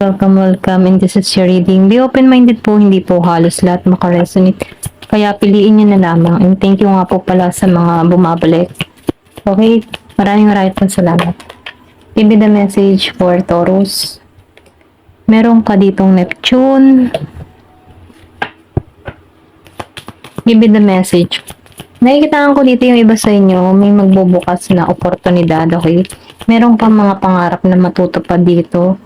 Welcome, and this is your reading. Be open-minded po, hindi po halos lahat makaresonate. Kaya piliin nyo na lamang. And thank you nga po pala sa mga bumabalik. Okay, maraming pong salamat. Give me the message for Taurus. Meron ka ditong Neptune. Give me the message. Nakikitaan ko dito yung iba sa inyo, may magbubukas na oportunidad, okay? Meron kang mga pangarap na matutupad dito.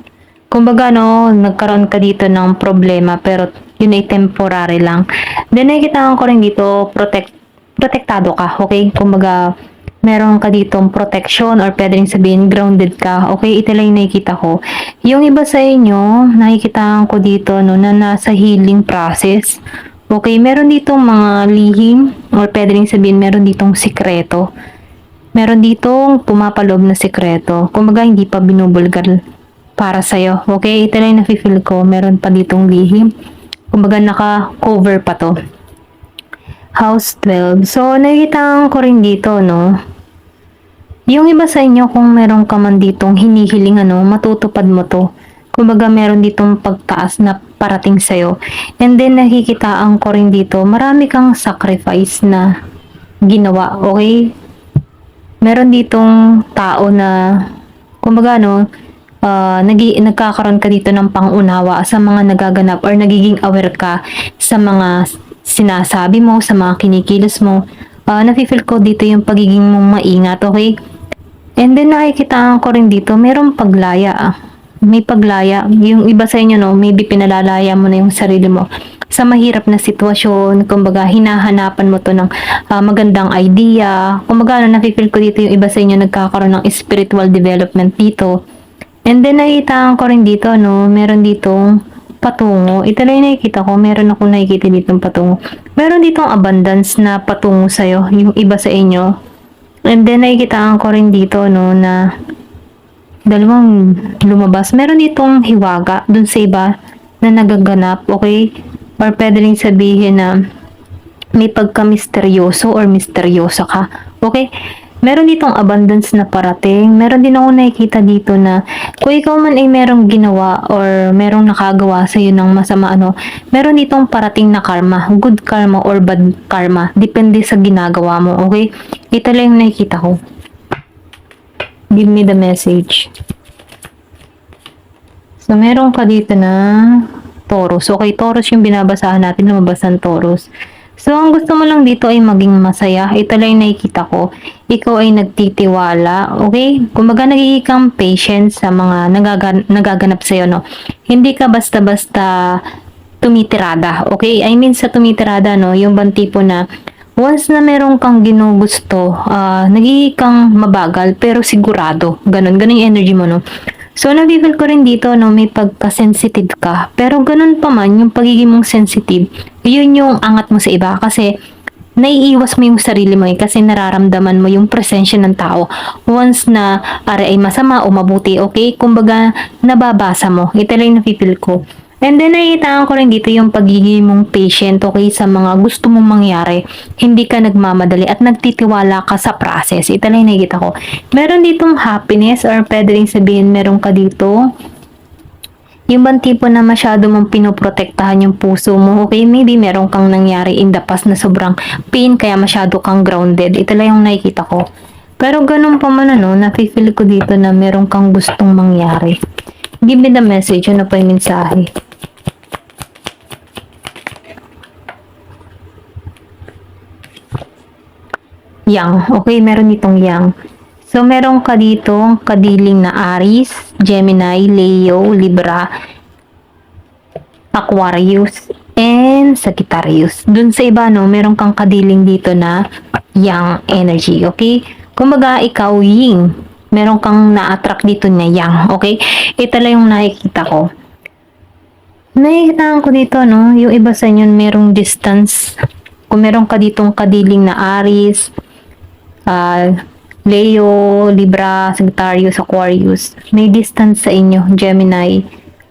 Kumbaga, no, nagkaroon ka dito ng problema, pero yun ay temporary lang. Then, nakikitaan ko rin dito, protektado ka, okay? Kumbaga, meron ka ditong protection or pwede rin sabihin, grounded ka, okay? Ito lang yung nakikita ko. Yung iba sa inyo, nakikitaan ko dito, no, na nasa healing process. Okay, meron ditong mga lihim or pwede rin sabihin, meron ditong sikreto. Meron ditong pumapaloob na sikreto. Kumbaga, hindi pa binubulgar para sa'yo. Okay, ito lang yung nafe-feel ko. Meron pa ditong lihim. Kumbaga, naka-cover pa to. House 12. So, nakikita ko rin dito, no? Yung iba sa inyo, kung meron ka man ditong hinihiling, ano, matutupad mo to. Kumbaga, meron ditong pagtaas na parating sa'yo. And then, nakikitaan ko rin dito, marami kang sacrifice na ginawa. Okay? Meron ditong tao na, kumbaga, no, nagkakaroon ka dito ng pangunawa sa mga nagaganap or nagiging aware ka sa mga sinasabi mo, sa mga kinikilos mo. Nafe-feel ko dito yung pagiging mong maingat, okay? And then nakikitaan ko rin dito, merong paglaya. May paglaya. Yung iba sa inyo, no, maybe pinalalaya mo na yung sarili mo sa mahirap na sitwasyon. Kumbaga, hinahanapan mo to ng magandang idea. Kumbaga, nafe-feel ko dito yung iba sa inyo nagkakaroon ng spiritual development dito. And then, nakikita ko rin dito, no, meron ditong patungo. Ito lang yung nakikita ko. Meron akong nakikita ditong patungo. Meron ditong abundance na patungo sa'yo, yung iba sa inyo. And then, nakikita ko rin dito, no, na dalawang lumabas. Meron ditong hiwaga dun sa iba na nagaganap, okay? Or pwede rin sabihin na may pagka-misteryoso or misteryosa ka, okay? Meron ditong abundance na parating. Meron din ako nakikita dito na kung ikaw man ay merong ginawa or merong nakagawa sa iyo ng masama, ano, meron ditong parating na karma, good karma or bad karma, depende sa ginagawa mo, okay? Ito lang yung nakikita ko. Give me the message. So, meron ka dito na Taurus. Okay, Taurus yung binabasahan natin, lumabas ng Taurus. So, ang gusto mo lang dito ay maging masaya. Ito lang yung nakikita ko. Ikaw ay nagtitiwala. Okay? Kumbaga, nagiging kang patient sa mga nagaganap sa'yo, no? Hindi ka basta-basta tumitirada. Okay? I mean, sa tumitirada, no? Yung bang tipo na once na meron kang ginugusto, nagiging kang mabagal, pero sigurado. Ganon yung energy mo, no? So, nabibig ko rin dito, no, may pagka-sensitive ka. Pero ganun pa man, yung pagiging mong sensitive, yun yung angat mo sa iba. Kasi, naiiwas mo yung sarili mo kasi nararamdaman mo yung presensya ng tao. Once na are ay masama o mabuti, okay? Kumbaga, nababasa mo. Ito lang yung napipil ko. And then, nakikita ko rin dito yung pagiging mong patient, okay, sa mga gusto mong mangyari. Hindi ka nagmamadali at nagtitiwala ka sa process. Ito lang yung nakikita ko. Meron ditong happiness or pwede rin sabihin meron ka dito yung bang tipo na masyado mong pinoprotektahan yung puso mo. Okay, maybe meron kang nangyari in the past na sobrang pain kaya masyado kang grounded. Ito lang yung nakikita ko. Pero ganun pa man, ano, nafe-feel ko dito na meron kang gustong mangyari. Give me the message. Ano pa yung mensahe? Yang. Okay, meron ditong yang. So, meron ka dito kadiling na Aries, Gemini, Leo, Libra, Aquarius, and Sagittarius. Dun sa iba, no, meron kang kadiling dito na yang energy, okay? Kumbaga, ikaw yin. Meron kang na-attract dito na yang, okay? Ito lang yung nakikita ko. Nakikita ko dito, no, yung iba sa inyo merong distance. Kung meron ka ditong kadiling na Aries, Leo, Libra, Sagittarius, Aquarius, may distance sa inyo, Gemini.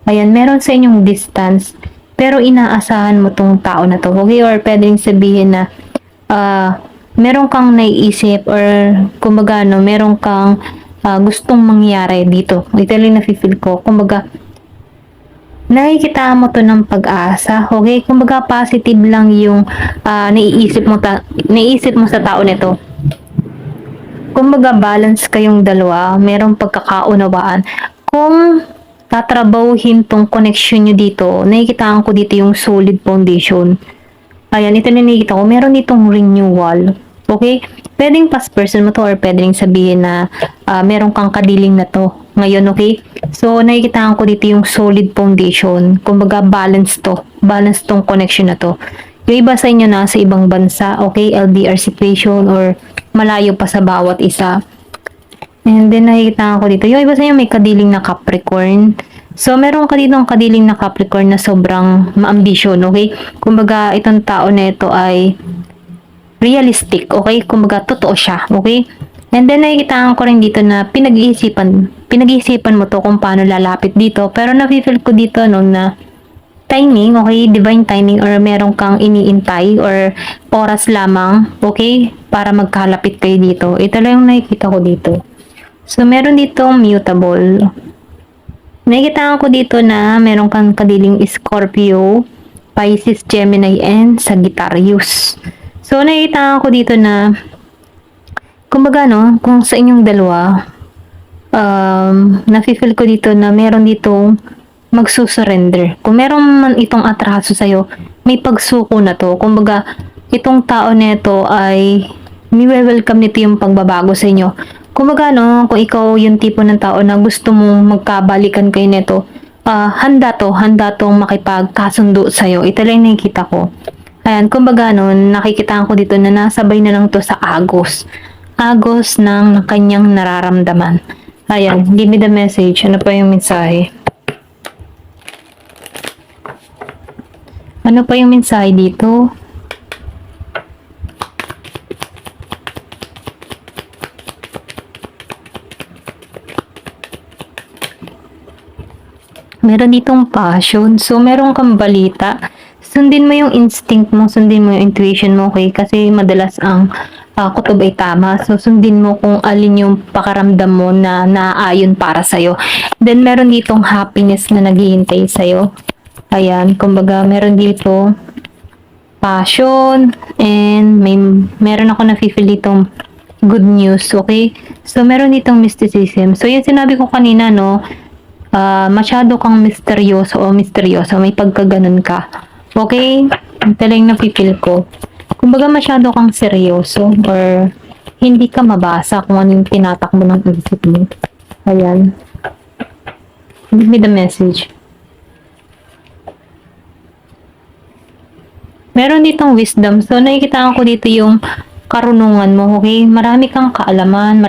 Ayan, meron sa inyong distance, pero inaasahan mo tong tao na to, okay? Or pwedeng sabihin na, meron kang naiisip or kumbaga, no, meron kang gustong mangyari dito. Ito lang na-feel ko. Kumbaga, nakikita mo to ng pag-asa, okay? Kumbaga positive lang yung naiisip mo sa tao nito. Kumbaga balance kayong dalawa, merong pagkakaunawaan. Kung tatrabahuhin tong connection nyo dito, nakikitaan ko dito yung solid foundation. Ayan, ito na nakikita ko. Meron ditong renewal. Okay? Pwedeng past person mo to or pwedeng sabihin na meron kang kadiling na to. Ngayon, okay? So, nakikita ko dito yung solid foundation. Kumbaga, balance to. Balance tong connection na to. Yung iba sa inyo na sa ibang bansa, okay? LDR situation or malayo pa sa bawat isa. And then, nakikita ko dito. Yung iba sa inyo may kadiling na Capricorn. So, meron ka dito ang kadiling na Capricorn na sobrang ma-ambition, okay? Kumbaga, itong tao na ito ay realistic, okay? Kumbaga, totoo siya, okay? And then, nakikita ko rin dito na pinag-iisipan mo to kung paano lalapit dito. Pero, nafe-feel ko dito, no, na timing, okay? Divine timing or meron kang iniintay or oras lamang, okay? Para magkalapit kayo dito. Ito lang yung nakikita ko dito. So, meron dito mutable. Nakikita ko dito na meron kang kadiling Scorpio, Pisces, Gemini, and Sagittarius. So, nakikita ko dito na kumbaga, no, kung sa inyong dalawa, nafe-feel ko dito na meron ditong magsusurrender. Kung meron man itong atraso sa'yo, may pagsuko na to. Kumbaga, itong tao nito ay ni-welcome nito yung pagbabago sa inyo. Kumbaga, no, kung ikaw yung tipo ng tao na gusto mong magkabalikan kayo nito, handa tong makipagkasundo sa'yo. Ito lang nakikita ko. Ayan, kumbaga, no, nakikita ko dito na nasabay na lang to sa agos. Agos ng kanyang nararamdaman. Ayan, give me the message. Ano pa yung mensahe? Ano pa yung mensahe dito? Meron ditong passion. So, meron kang balita. Sundin mo yung instinct mo, sundin mo yung intuition mo, okay? Kasi madalas ang kutob ay tama. So, sundin mo kung alin yung pakaramdam mo na naaayon para sa'yo. Then, meron ditong happiness na naghihintay sa'yo. Ayan, kumbaga, meron dito passion and meron ako na-feel ditong good news, okay? So, meron ditong mysticism. So, yung sinabi ko kanina, no, masyado kang misteryoso o misteryoso, may pagkaganon ka. Okay? Ito lang na-feel ko. Kumbaga, masyado kang seryoso or hindi ka mabasa kung ano yung tinatakbo ng isip mo. Ayan. Give me the message. Meron ditong wisdom. So, nakikita ko dito yung karunungan mo, okay? Marami kang kaalaman,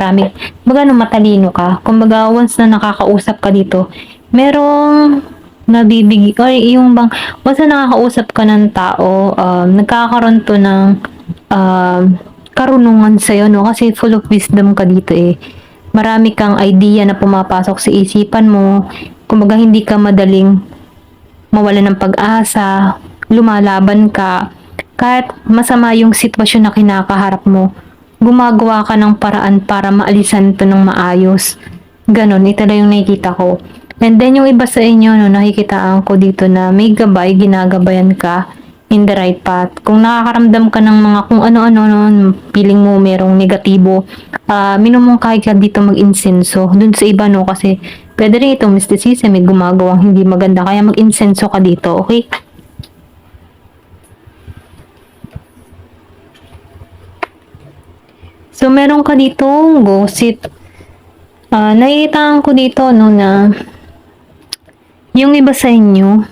kumbaga, matalino ka. Kumbaga, once na nakakausap ka dito, merong nabibigay, or yung bang, once na nakakausap ka ng tao, nagkakaroon to ng karunungan sa'yo, no? Kasi full of wisdom ka dito eh. Marami kang idea na pumapasok sa isipan mo. Kumbaga, hindi ka madaling mawala ng pag-asa, lumalaban ka, kahit masama yung sitwasyon na kinakaharap mo, gumagawa ka ng paraan para maalisan to ng maayos. Ganon, ito lang yung nakikita ko. And then yung iba sa inyo, no, nakikitaan ko dito na may gabay, ginagabayan ka in the right path. Kung nakakaramdam ka ng mga kung ano-ano, no, feeling mo merong negatibo, minumungkahi ka dito mag-insenso. Dun sa iba, no, kasi pwede rin itong mysticism, may gumagawang hindi maganda, kaya mag-insenso ka dito, okay? So, meron ka dito gossip. Nakikita ko dito, no, na yung iba sa inyo,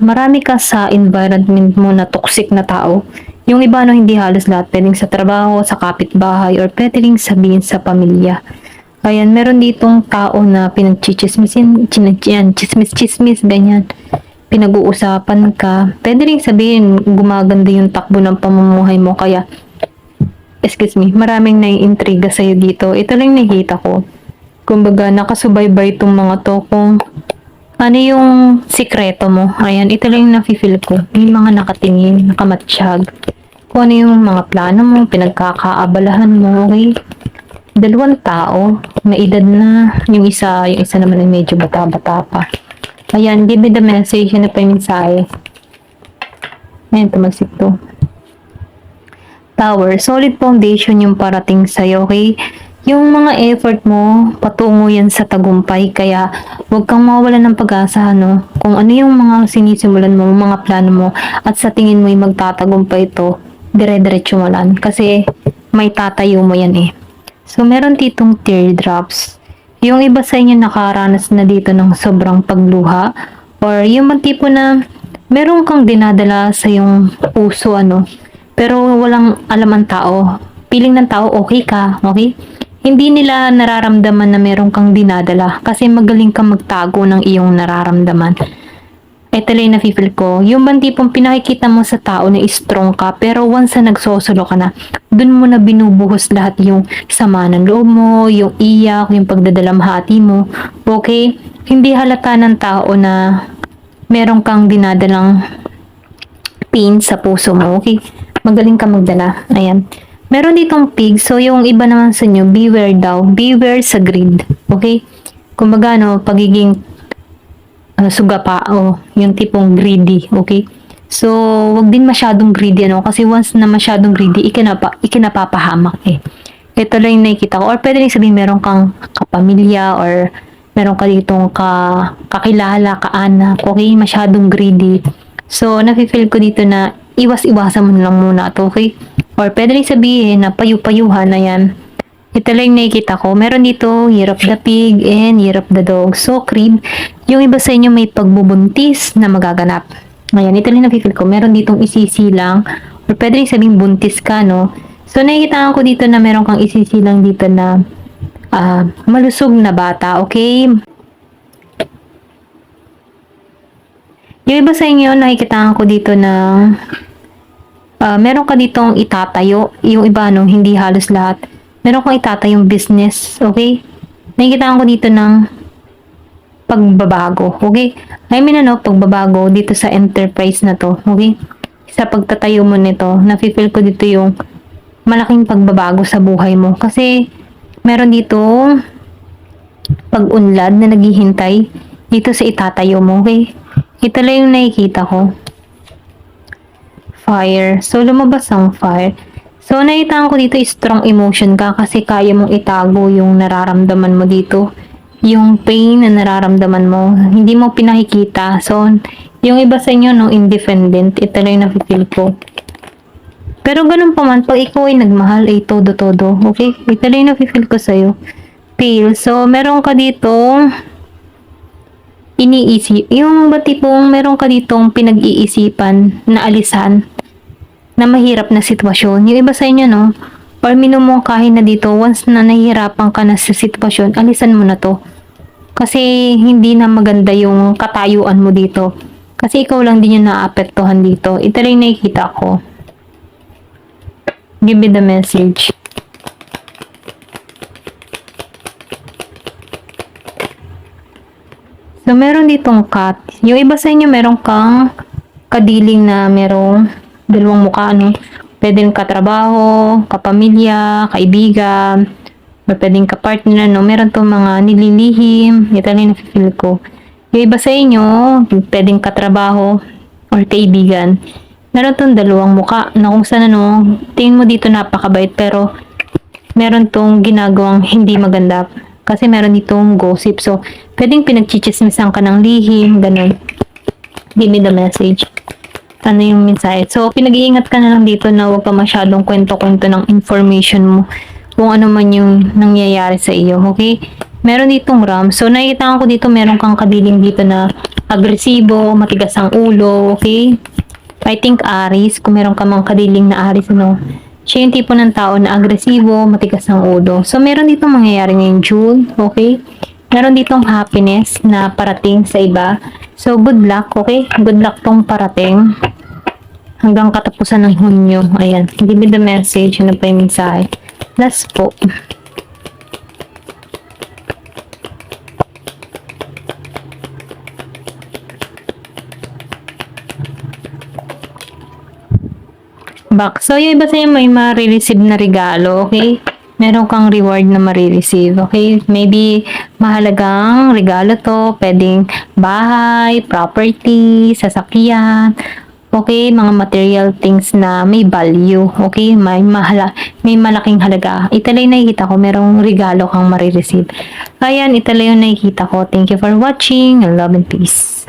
marami ka sa environment mo na toxic na tao. Yung iba, no, hindi halos lahat. Pwedeng sa trabaho, sa kapitbahay, or pwedeng sabihin sa pamilya. Ayan, meron ditong tao na pinagchichismisin, chismis, ganyan. Pinag-uusapan ka. Pwede rin sabihin, gumaganda yung takbo ng pamumuhay mo, kaya maraming naiintriga sa'yo dito. Ito lang nakita ko. Kumbaga, nakasubaybay itong mga to kung ano yung sikreto mo. Ayan, ito lang yung nafe-feel ko. May mga nakatingin, nakamatsyag. Kung ano yung mga plano mo, pinagkakaabalahan mo, okay? Dalawang tao, may edad na. Yung isa naman ay medyo bata-bata pa. Ayan, give me the message. Ano pa yung mensahe? Ayan, tumagsik to. Tower, solid foundation yung parating sa'yo, okay? Yung mga effort mo, patungo yan sa tagumpay, kaya huwag kang mawalan ng pag-asa, no? Kung ano yung mga sinisimulan mo, mga plano mo, at sa tingin mo yung magtatagumpay ito, dire-diretso mo lang. Kasi may tatayo mo yan eh. So, meron ditong teardrops. Yung iba sa inyo nakaranas na dito ng sobrang pagluha, or yung tipo na meron kang dinadala sa yung puso, ano, pero walang alam ang tao. Feeling ng tao, okay ka, okay? Hindi nila nararamdaman na meron kang dinadala kasi magaling kang magtago ng iyong nararamdaman. Ito lang yung nafe-feel ko. Yung bang tipong pinakikita mo sa tao na strong ka, pero once na nagsosolo ka na, dun mo na binubuhos lahat yung sama ng loob mo, yung iyak, yung pagdadalamhati mo. Okay? Hindi halata ng tao na meron kang dinadalang pain sa puso mo. Okay? Magaling ka magdala. Ayan. Meron ditong pig. So, yung iba naman sa inyo, beware daw. Beware sa greed. Okay? Kumbaga, no, pagiging suga pa o yung tipong greedy, okay? So, wag din masyadong greedy, ano, kasi once na masyadong greedy, ikinapapahamak eh. Ito lang yung nakikita ko, or pwede rin sabihin meron kang kapamilya or meron ka ditong kakilala, kaanak, okay? Masyadong greedy. So, nafe-feel ko dito na iwas-iwasan mo na lang muna to, okay? Or pwede rin sabihin na payu-payuhan na yan. Ito lang nakikita ko. Meron dito, Year of the Pig and Year of the Dog. So, Crib, yung iba sa inyo may pagbubuntis na magaganap. Ngayon, ito lang nakikita ko. Meron ditong isisilang or pwede rin sabing buntis ka, no? So, nakikita ko dito na meron kang isisilang dito na malusog na bata, okay? Yung iba sa inyo, nakikita ko dito na meron ka ditong itatayo. Yung iba, no, hindi halos lahat. Meron kang itatayong business, okay? Nakikita ko dito ng pagbabago, okay? I mean, ano, pagbabago dito sa enterprise na to, okay? Sa pagtatayo mo nito, nafe-feel ko dito yung malaking pagbabago sa buhay mo. Kasi, meron dito pag-unlad na naghihintay dito sa itatayo mo, okay? Ito lang yung nakikita ko. Fire. So, lumabas ang fire. So, nakita ko dito strong emotion ka kasi kaya mong itago yung nararamdaman mo dito. Yung pain na nararamdaman mo, hindi mo pinakikita. So, yung iba sa inyo, no, independent. Ito lang yung nafe-feel ko. Pero ganun pa man, pag ikaw ay nagmahal, ay todo-todo. Okay? Ito lang yung nafe-feel ko sa'yo. Feel. So, meron ka dito iniisip. Yung ba tipong meron ka ditong pinag-iisipan na alisan na mahirap na sitwasyon. Yung iba sa inyo, no, or minumungkahin na dito, once na nahihirapan ka na sa sitwasyon, alisan mo na to. Kasi hindi na maganda yung katayuan mo dito. Kasi ikaw lang din yung naapektuhan dito. Ito lang nakikita ko. Give me the message. So, meron ditong cat. Yung iba sa inyo, meron kang kadiling na merong dalawang mukha, ano? Pwedeng katrabaho, kapamilya, kaibigan, or pwedeng kapartner, no? Meron tong mga nililihim. Ito lang yung nafe-feel ko. Yung iba sa inyo, pwedeng katrabaho or kaibigan. Meron tong dalawang mukha na kung saan, ano, tingin mo dito napakabait pero meron tong ginagawang hindi maganda. Kasi meron ditong gossip. So, pwedeng pinagchichismisan ka ng lihim, ganun. Give me the message. Ano yung mensahe? So, pinag-iingat ka na lang dito na huwag ka masyadong kwento-kwento ng information mo kung ano man yung nangyayari sa iyo, okay? Meron ditong ram. So, nakikita ko dito meron kang kadiling dito na agresibo, matigas ang ulo, okay? I think Aries, kung meron ka mang kadiling na Aries, ano, siya yung tipo ng tao na agresibo, matigas ang ulo. So, meron ditong mangyayari ngayong June, okay? Meron ditong happiness na parating sa iba. So, good luck, okay? Good luck tong parating hanggang katapusan ng Hunyo. Ayan. Give me the message. Ano pa yung mensahe? Last po. Back. So, yung iba sa'yo may ma-receive na regalo, okay? meron kang reward na marireceive. Okay? Maybe mahalagang regalo to. Pwedeng bahay, property, sasakyan. Okay? Mga material things na may value. Okay? May malaking halaga. Ito lang yung nakikita ko. Merong regalo kang marireceive. Ayan, ito lang yung nakikita ko. Thank you for watching. Love and peace.